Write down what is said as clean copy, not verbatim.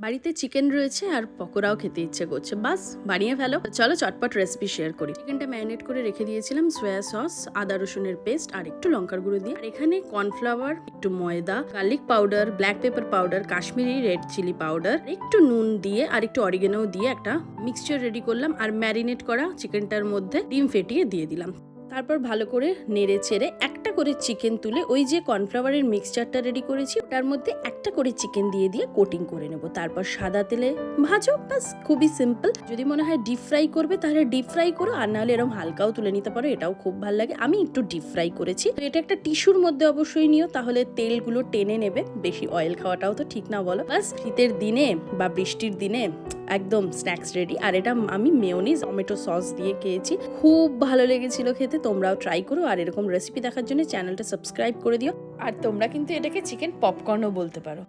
বাড়িতে চিকেন রয়েছে আর পকোড়াও খেতে ইচ্ছে করছে, বাস বানিয়ে ফেলো। চলো চটপট রেসিপি শেয়ার করি। চিকেনটা ম্যারিনেট করে রেখে দিয়েছিলাম সয়া সস, আদা রসুনের পেস্ট আর একটু লঙ্কার গুঁড়ো দিয়ে। আর এখানে কর্নফ্লাওয়ার, একটু ময়দা, garlic powder, black pepper powder, Kashmiri red chilli powder, একটু নুন দিয়ে আর একটু অরিগেনো দিয়ে একটা মিক্সচার রেডি করলাম। আর ম্যারিনেট করা চিকেনটার মধ্যে ডিম ফেটিয়ে দিয়ে দিলাম। তারপর ভালো করে নেড়ে চেড়ে একটা করে চিকেন তুলে ওই যে কর্নফ্লাওয়ারের মিক্সচারটা রেডি করেছি ওটার মধ্যে একটা করে চিকেন দিয়ে কোটিং করে নেব। তারপর সাদা তেলে ভাজো, বাস খুবই সিম্পল। যদি মনে হয় ডিপ ফ্রাই করবে তাহলে ডিপ ফ্রাই করো, আর নাহলে এরকম হালকাও তুলে নিতে পারো, এটাও খুব ভালো লাগে। আমি একটু ডিপ ফ্রাই করেছি। তো এটা একটা টিস্যুর মধ্যে অবশ্যই নিও, তাহলে তেলগুলো টেনে নেবে। বেশি অয়েল খাওয়াটাও তো ঠিক না বলো। বাস শীতের দিনে বা বৃষ্টির দিনে একদম স্ন্যাক্স রেডি। আর এটা আমি মেয়োনিজ টমেটো সস দিয়ে খেয়েছি, খুব ভালো লেগেছিল খেতে। তোমরাও ট্রাই করো, আর এরকম রেসিপি দেখার জন্য চ্যানেলটা সাবস্ক্রাইব করে দিও। আর তোমরা কিন্তু এটাকে চিকেন পপকর্নও বলতে পারো।